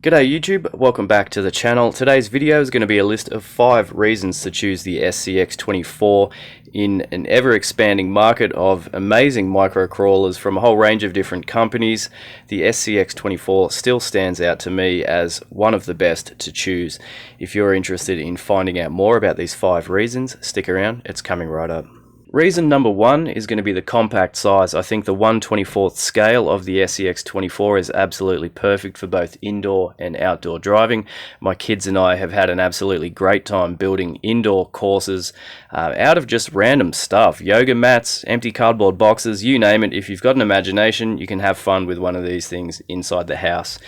G'day YouTube, welcome back to the channel. Today's video is going to be a list of 5 reasons to choose the SCX24 in an ever-expanding market of amazing micro-crawlers from a whole range of different companies. The SCX24 still stands out to me as one of the best to choose. If you're interested in finding out more about these 5 reasons, stick around, it's coming right up. Reason number 1 is going to be the compact size. I think the 1/24th scale of the SCX24 is absolutely perfect for both indoor and outdoor driving. My kids and I have had an absolutely great time building indoor courses out of just random stuff. Yoga mats, empty cardboard boxes, you name it. If you've got an imagination, you can have fun with one of these things inside the house.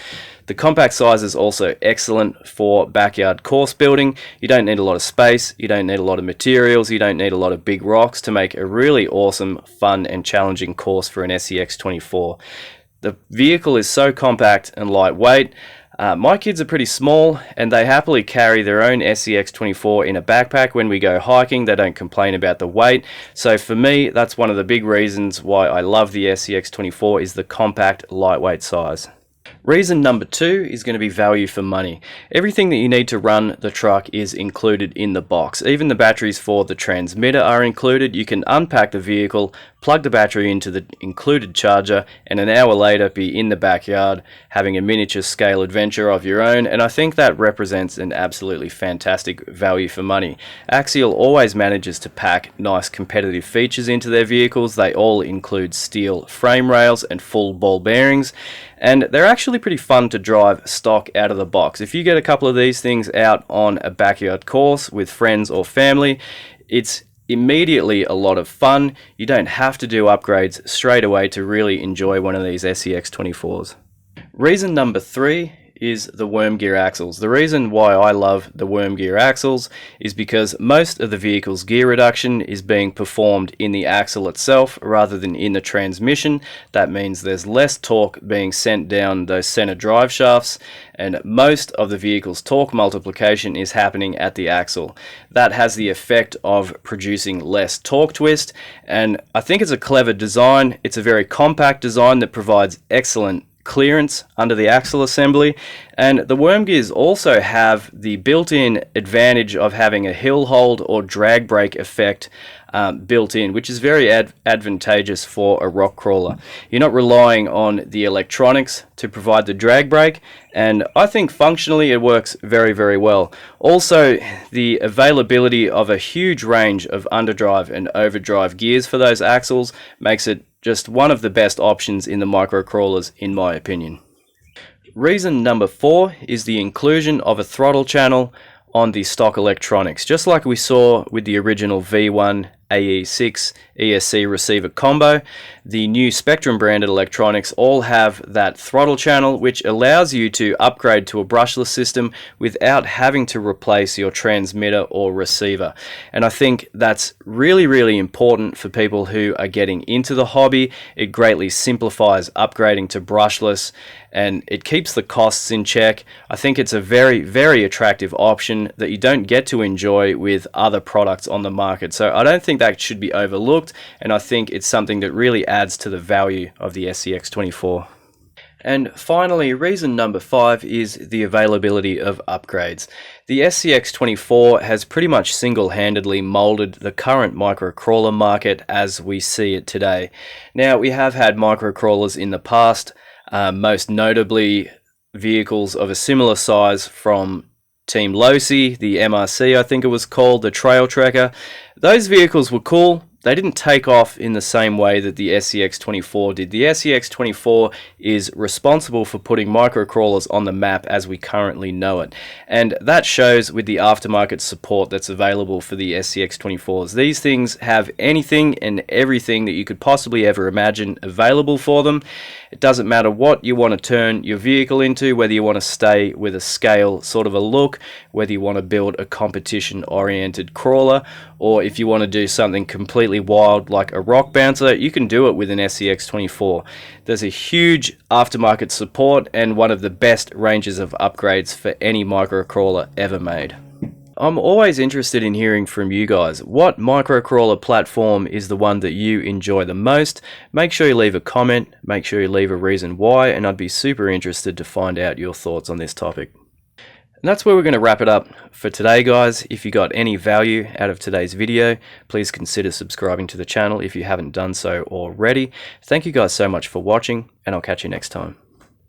The compact size is also excellent for backyard course building. You don't need a lot of space, you don't need a lot of materials, you don't need a lot of big rocks to make a really awesome, fun and challenging course for an SCX24. The vehicle is so compact and lightweight. My kids are pretty small and they happily carry their own SCX24 in a backpack when we go hiking. They don't complain about the weight. So for me, that's one of the big reasons why I love the SCX24 is the compact, lightweight size. Reason number 2 is going to be value for money. Everything that you need to run the truck is included in the box. Even the batteries for the transmitter are included. You can unpack the vehicle, plug the battery into the included charger, and an hour later be in the backyard having a miniature scale adventure of your own, and I think that represents an absolutely fantastic value for money. Axial always manages to pack nice competitive features into their vehicles. They all include steel frame rails and full ball bearings, and they're actually pretty fun to drive stock out of the box. If you get a couple of these things out on a backyard course with friends or family, it's immediately a lot of fun. You don't have to do upgrades straight away to really enjoy one of these SCX24s. Reason number 3 is the worm gear axles. The reason why I love the worm gear axles is because most of the vehicle's gear reduction is being performed in the axle itself rather than in the transmission. That means there's less torque being sent down those center drive shafts, and most of the vehicle's torque multiplication is happening at the axle. That has the effect of producing less torque twist, and I think it's a clever design. It's a very compact design that provides excellent clearance under the axle assembly, and the worm gears also have the built-in advantage of having a hill hold or drag brake effect built in, which is very advantageous for a rock crawler. You're not relying on the electronics to provide the drag brake, and I think functionally it works very, very well. Also, the availability of a huge range of underdrive and overdrive gears for those axles makes it just one of the best options in the micro crawlers, in my opinion. Reason number 4 is the inclusion of a throttle channel on the stock electronics. Just like we saw with the original V1 AE6 ESC receiver combo, the new Spectrum branded electronics all have that throttle channel, which allows you to upgrade to a brushless system without having to replace your transmitter or receiver. And I think that's really, really important for people who are getting into the hobby. It greatly simplifies upgrading to brushless and it keeps the costs in check. I think it's a very, very attractive option that you don't get to enjoy with other products on the market. So I don't think that should be overlooked, and I think it's something that really adds to the value of the SCX24. And finally, reason number 5 is the availability of upgrades. The SCX24 has pretty much single-handedly molded the current micro-crawler market as we see it today. Now, we have had micro-crawlers in the past, most notably vehicles of a similar size from Team Losi, the MRC I think it was called, the Trail Trekker. Those vehicles were cool. They didn't take off in the same way that the SCX24 did. The SCX24 is responsible for putting microcrawlers on the map as we currently know it. And that shows with the aftermarket support that's available for the SCX24s. These things have anything and everything that you could possibly ever imagine available for them. It doesn't matter what you want to turn your vehicle into, whether you want to stay with a scale sort of a look, whether you want to build a competition-oriented crawler, or if you want to do something completely wild like a rock bouncer, you can do it with an SCX24. There's a huge aftermarket support and one of the best ranges of upgrades for any microcrawler ever made. I'm always interested in hearing from you guys. What microcrawler platform is the one that you enjoy the most? Make sure you leave a comment, make sure you leave a reason why, and I'd be super interested to find out your thoughts on this topic. And that's where we're going to wrap it up for today, guys. If you got any value out of today's video, please consider subscribing to the channel if you haven't done so already. Thank you guys so much for watching, and I'll catch you next time.